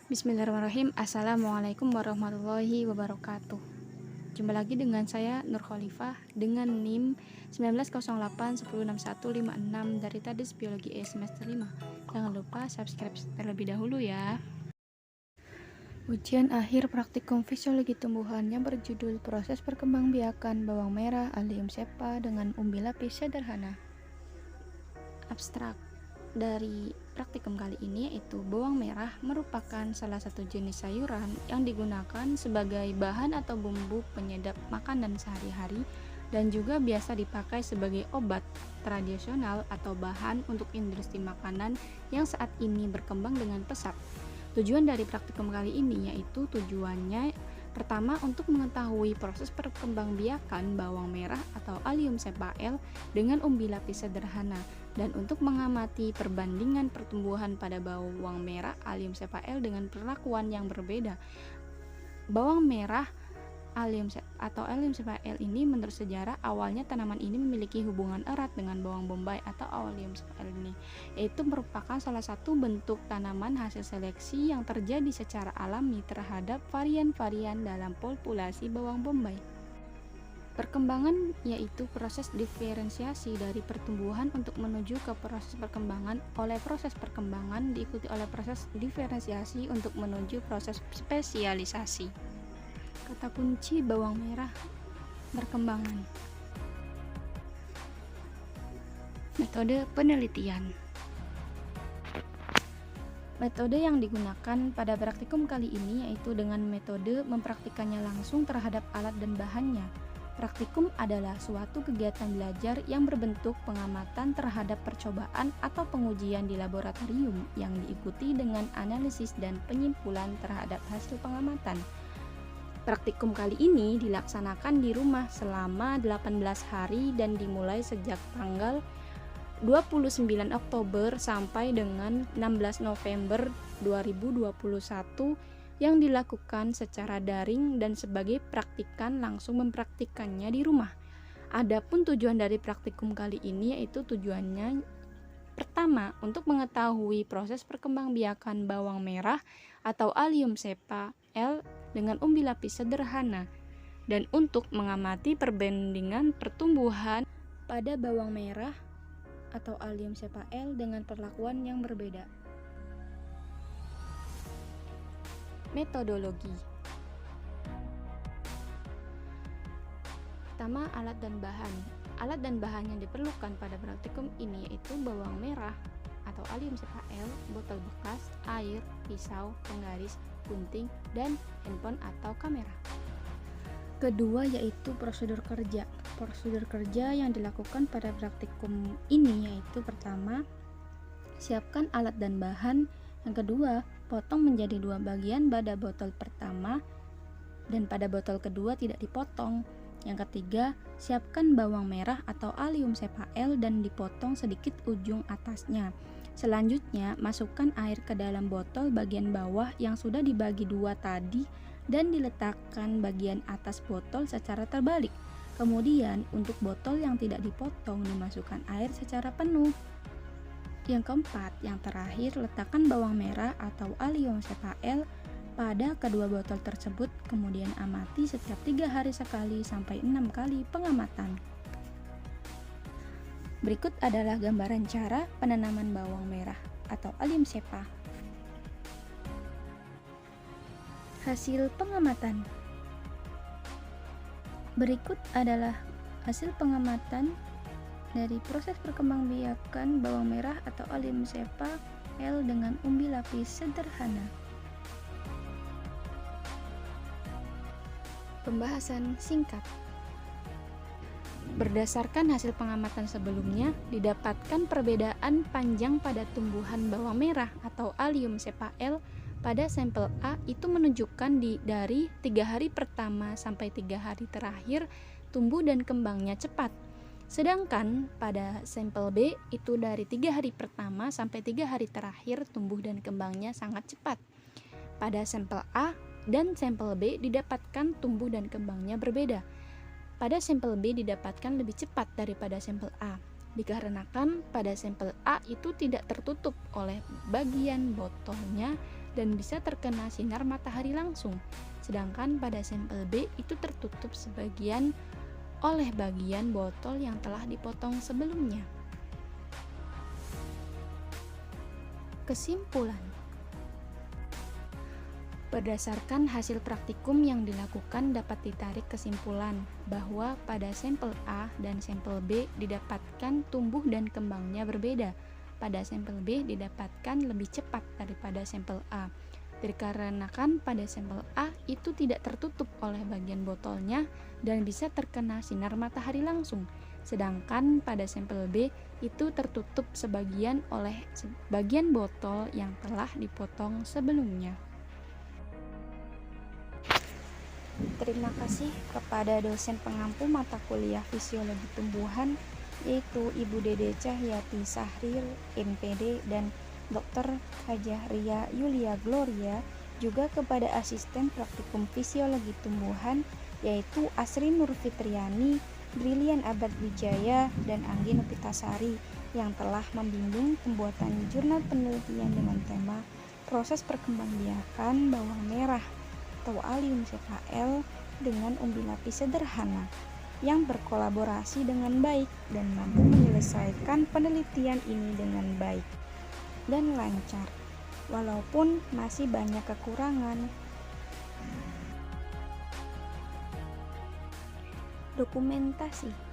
Bismillahirrahmanirrahim. Assalamualaikum warahmatullahi wabarakatuh. Jumpa lagi dengan saya Nur Khalifah dengan NIM 1908106156 dari Tadis Biologi semester 5. Jangan lupa subscribe terlebih dahulu ya. Ujian akhir praktikum fisiologi tumbuhan yang berjudul Proses Perkembangbiakan Bawang Merah Allium cepa dengan umbi lapis sederhana. Abstrak dari praktikum kali ini yaitu bawang merah merupakan salah satu jenis sayuran yang digunakan sebagai bahan atau bumbu penyedap makanan sehari-hari dan juga biasa dipakai sebagai obat tradisional atau bahan untuk industri makanan yang saat ini berkembang dengan pesat. Tujuan dari praktikum kali ini yaitu tujuannya pertama untuk mengetahui proses perkembangbiakan bawang merah atau Allium cepa L dengan umbi lapis sederhana dan untuk mengamati perbandingan pertumbuhan pada bawang merah Allium cepa L dengan perlakuan yang berbeda. Bawang merah Allium cepa L ini menurut sejarah awalnya tanaman ini memiliki hubungan erat dengan bawang bombay atau Allium cepa L ini, yaitu merupakan salah satu bentuk tanaman hasil seleksi yang terjadi secara alami terhadap varian-varian dalam populasi bawang bombay. Perkembangan yaitu proses diferensiasi dari pertumbuhan untuk menuju ke proses perkembangan. Oleh proses perkembangan diikuti oleh proses diferensiasi untuk menuju proses spesialisasi. Kata kunci bawang merah perkembangan. Metode penelitian. Metode yang digunakan pada praktikum kali ini yaitu dengan metode mempraktikannya langsung terhadap alat dan bahannya. Praktikum adalah suatu kegiatan belajar yang berbentuk pengamatan terhadap percobaan atau pengujian di laboratorium yang diikuti dengan analisis dan penyimpulan terhadap hasil pengamatan. Praktikum kali ini dilaksanakan di rumah selama 18 hari dan dimulai sejak tanggal 29 Oktober sampai dengan 16 November 2021 yang dilakukan secara daring dan sebagai praktikan langsung mempraktikannya di rumah. Adapun tujuan dari praktikum kali ini yaitu tujuannya pertama untuk mengetahui proses perkembangbiakan bawang merah atau Allium cepa L dengan umbi lapis sederhana dan untuk mengamati perbandingan pertumbuhan pada bawang merah atau Allium cepa L dengan perlakuan yang berbeda. Metodologi. Pertama, alat dan bahan. Alat dan bahan yang diperlukan pada praktikum ini yaitu bawang merah atau Allium cepa L, botol bekas, air, pisau, penggaris, gunting, dan handphone atau kamera. Kedua yaitu prosedur kerja. Prosedur kerja yang dilakukan pada praktikum ini yaitu pertama, siapkan alat dan bahan. Yang kedua, potong menjadi dua bagian pada botol pertama dan pada botol kedua tidak dipotong. Yang ketiga, siapkan bawang merah atau Allium cepa L dan dipotong sedikit ujung atasnya. Selanjutnya, masukkan air ke dalam botol bagian bawah yang sudah dibagi dua tadi dan diletakkan bagian atas botol secara terbalik. Kemudian, untuk botol yang tidak dipotong, dimasukkan air secara penuh. Yang keempat, yang terakhir, letakkan bawang merah atau Allium cepa L pada kedua botol tersebut, kemudian amati setiap 3 hari sekali sampai 6 kali pengamatan. Berikut adalah gambaran cara penanaman bawang merah atau Allium cepa. Hasil pengamatan. Berikut adalah hasil pengamatan dari proses perkembangbiakan bawang merah atau Allium cepa L dengan umbi lapis sederhana. Pembahasan singkat. Berdasarkan hasil pengamatan sebelumnya, didapatkan perbedaan panjang pada tumbuhan bawang merah atau Allium cepa L pada sampel A itu menunjukkan dari 3 hari pertama sampai 3 hari terakhir tumbuh dan kembangnya cepat. Sedangkan pada sampel B itu dari 3 hari pertama sampai 3 hari terakhir tumbuh dan kembangnya sangat cepat. Pada sampel A dan sampel B didapatkan tumbuh dan kembangnya berbeda. Pada sampel B didapatkan lebih cepat daripada sampel A, dikarenakan pada sampel A itu tidak tertutup oleh bagian botolnya dan bisa terkena sinar matahari langsung. Sedangkan pada sampel B itu tertutup sebagian oleh bagian botol yang telah dipotong sebelumnya. Kesimpulan: berdasarkan hasil praktikum yang dilakukan dapat ditarik kesimpulan bahwa pada sampel A dan sampel B didapatkan tumbuh dan kembangnya berbeda. Pada sampel B didapatkan lebih cepat daripada sampel A, dikarenakan pada sampel A itu tidak tertutup oleh bagian botolnya dan bisa terkena sinar matahari langsung. Sedangkan pada sampel B itu tertutup sebagian oleh bagian botol yang telah dipotong sebelumnya. Terima kasih kepada dosen pengampu mata kuliah Fisiologi Tumbuhan yaitu Ibu Dede Cahyati Sahrir, MPD, dan Dr. Hajah Ria Yulia Gloria, juga kepada asisten praktikum Fisiologi Tumbuhan yaitu Asri Nur Fitriani, Brilian Abad Wijaya, dan Anggi Nopitasari yang telah membimbing pembuatan jurnal penelitian dengan tema proses perkembangbiakan bawang merah atau Allium cepa L dengan umbi lapis sederhana yang berkolaborasi dengan baik dan mampu menyelesaikan penelitian ini dengan baik dan lancar, walaupun masih banyak kekurangan. Dokumentasi.